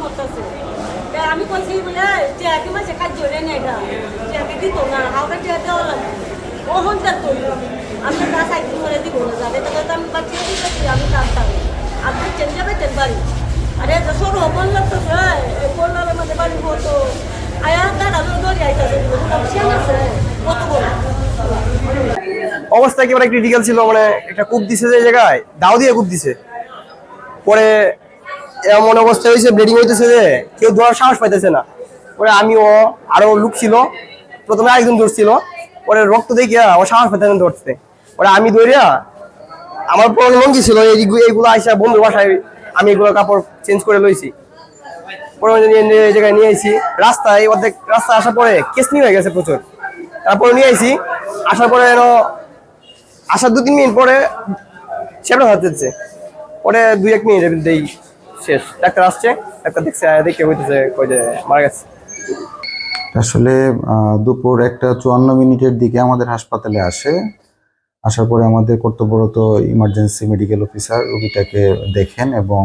মরতেছে। আমি কইছি বলে যে একই মাসে কাজ জোরে নেই এটা যে আগে দিত না হাওড়া টিয়া দেওয়া লাগবে ওহন তার তো আমি তা সাইকেল করে দিব না যাবে তো আমি বাচ্চা দিতেছি আমি জানতাম আপনি চেন যাবে তেল বাড়ি আরে সরু বল লাগতেছে বললার মধ্যে বাড়ি হতো আয়া দাদা দৌড়ে আইতেছে সিয়ান আছে কত বড় অবস্থা একেবারে ক্রিটিক্যাল ছিল, মানে একটা কূপ দিছে যে জায়গায় দাও দিয়ে কূপ দিছে। পরে এমন অবস্থা হয়েছে, ব্লিডিং হইতেছে যে কেউ ধরার সাহস পাইতেছে না। পরে আমিও আরো লোক ছিল, প্রথমে আরেকজন ধরছিল, পরে রক্ত দেখিয়া ও সাহস পাইতেছে না ধরতে। পরে আমি ধরিয়া আমার পরে লঙ্গি ছিল এইগুলো আইসা বন্ধুর বাসায় আমি এগুলো কাপড় চেঞ্জ করে লইছি। পরে এই জায়গায় নিয়ে আইছি, রাস্তায় অর্ধেক রাস্তা আসার পরে কেসনি হয়ে গেছে প্রচুর। তারপরে নিয়ে আইছি, আসার পরে আসার 2-3 মিনিট পরে সেটা হচ্ছে, পরে 2-1 মিনিটের মধ্যেই শেষ। ডাক্তার আসছে, ডাক্তার দেখছে, দেখে হইতেছে কই যে মারা গেছে। আসলে দুপুর 1:54 দিকে আমাদের হাসপাতালে আসার পরে আমাদের কর্তব্যরত ইমার্জেন্সি মেডিকেল অফিসার রোগীটাকে দেখেন এবং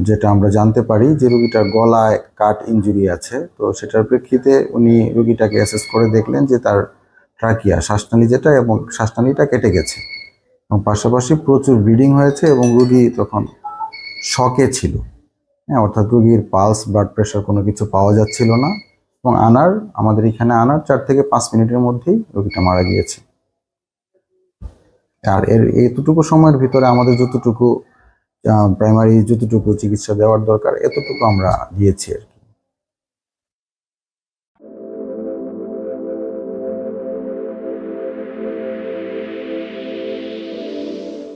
যেটা আমরা জানতে পারি যে রোগীটার গলায় কাট ইনজুরি আছে। তো সেটার প্রেক্ষিতে উনি রোগীটাকে অ্যাসেস করে দেখলেন যে তার ট্রাকিয়া শ্বাসনালী যেটা এবং শ্বাসনালীটা কেটে গেছে এবং পাশাপাশি প্রচুর ব্লিডিং হয়েছে এবং রোগী তখন শকে ছিল। হ্যাঁ, অর্থাৎ রোগীর পালস, ব্লাড প্রেশার কোনো কিছু পাওয়া যাচ্ছিল না এবং আমাদের এখানে 4 থেকে 5 মিনিটের মধ্যেই রোগীটা মারা গিয়েছে। আর এতটুকু সময়ের ভিতরে আমাদের যতটুকু প্রাইমারি যতটুকু চিকিৎসা দেওয়ার দরকার এতটুকু আমরা দিয়েছি আর কি।